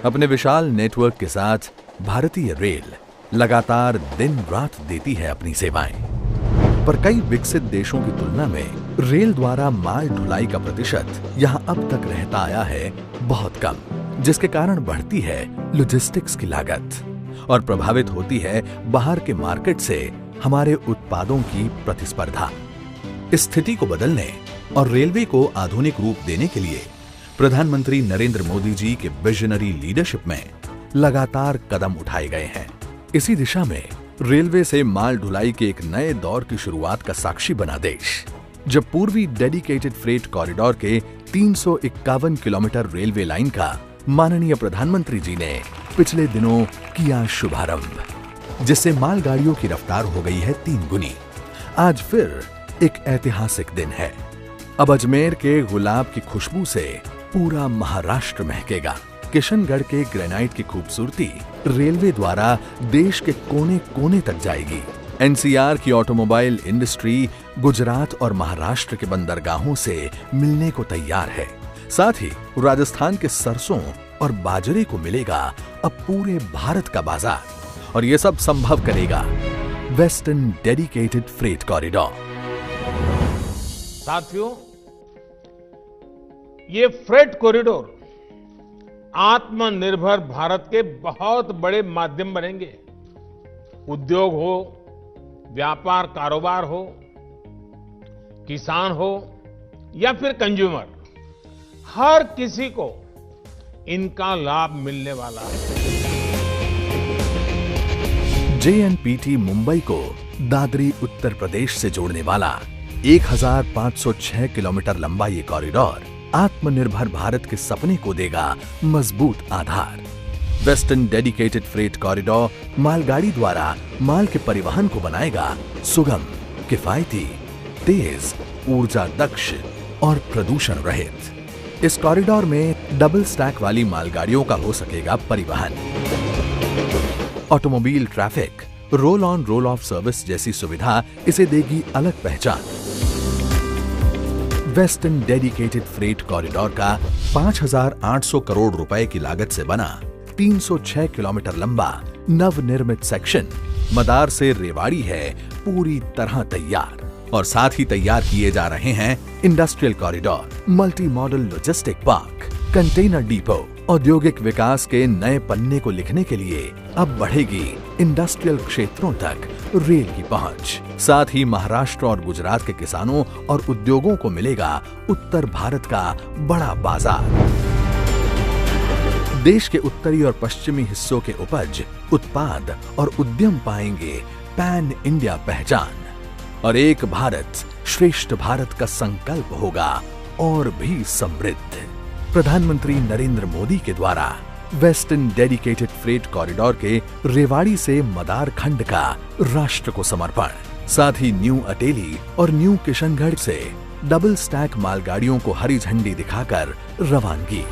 अपने विशाल नेटवर्क के साथ भारतीय रेल लगातार दिन रात देती है अपनी सेवाएं, पर कई विकसित देशों की तुलना में रेल द्वारा माल ढुलाई का प्रतिशत यहां अब तक रहता आया है बहुत कम, जिसके कारण बढ़ती है लॉजिस्टिक्स की लागत और प्रभावित होती है बाहर के मार्केट से हमारे उत्पादों की प्रतिस्पर्धा। इस स्थिति को बदलने और रेलवे को आधुनिक रूप देने के लिए प्रधानमंत्री नरेंद्र मोदी जी के विजनरी लीडरशिप में लगातार कदम उठाए गए हैं। इसी दिशा में रेलवे से माल ढुलाई के एक नए दौर की शुरुआत का साक्षी बना देश, जब पूर्वी डेडिकेटेड फ्रेट कॉरिडोर के 351 किलोमीटर रेलवे लाइन का माननीय प्रधानमंत्री जी ने पिछले दिनों किया शुभारंभ, जिससे मालगाड़ियों की रफ्तार हो गई है 3 गुनी। आज फिर एक ऐतिहासिक दिन है। अब अजमेर के गुलाब की खुशबू से पूरा महाराष्ट्र महकेगा। किशनगढ़ के ग्रेनाइट की खूबसूरती रेलवे द्वारा देश के कोने कोने तक जाएगी। एनसीआर की ऑटोमोबाइल इंडस्ट्री गुजरात और महाराष्ट्र के बंदरगाहों से मिलने को तैयार है। साथ ही राजस्थान के सरसों और बाजरे को मिलेगा अब पूरे भारत का बाजार, और ये सब संभव करेगा वेस्टर्न डेडिकेटेड फ्रेट कॉरिडोर। साथियों, ये फ्रेट कॉरिडोर आत्मनिर्भर भारत के बहुत बड़े माध्यम बनेंगे। उद्योग हो, व्यापार कारोबार हो, किसान हो या फिर कंज्यूमर, हर किसी को इनका लाभ मिलने वाला है। JNPT मुंबई को दादरी उत्तर प्रदेश से जोड़ने वाला 1506 किलोमीटर लंबा ये कॉरिडोर आत्मनिर्भर भारत के सपने को देगा मजबूत आधार। वेस्टर्न डेडिकेटेड फ्रेट कॉरिडोर मालगाड़ी द्वारा माल के परिवहन को बनाएगा सुगम, किफायती, तेज, ऊर्जा दक्ष और प्रदूषण रहित। इस कॉरिडोर में डबल स्टैक वाली मालगाड़ियों का हो सकेगा परिवहन। Automobile traffic, roll on roll of service जैसी सुविधा इसे देगी अलग पहचान। वेस्टर्न डेडिकेटेड फ्रेट कॉरिडोर का 5,800 करोड़ रुपए की लागत से बना 306 किलोमीटर लंबा नवनिर्मित सेक्शन मदार से रेवाड़ी है पूरी तरह तैयार, और साथ ही तैयार किए जा रहे हैं industrial corridor, multi modal logistic park, container depot. औद्योगिक विकास के नए पन्ने को लिखने के लिए अब बढ़ेगी इंडस्ट्रियल क्षेत्रों तक रेल की पहुंच। साथ ही महाराष्ट्र और गुजरात के किसानों और उद्योगों को मिलेगा उत्तर भारत का बड़ा बाजार। देश के उत्तरी और पश्चिमी हिस्सों के उपज, उत्पाद और उद्यम पाएंगे पैन इंडिया पहचान, और एक भारत श्रेष्ठ भारत का संकल्प होगा और भी समृद्ध। प्रधानमंत्री नरेंद्र मोदी के द्वारा वेस्टर्न डेडिकेटेड फ्रेट कॉरिडोर के रेवाड़ी से मदार खंड का राष्ट्र को समर्पण, साथ ही न्यू अटेली और न्यू किशनगढ़ से डबल स्टैक मालगाड़ियों को हरी झंडी दिखाकर रवानगी।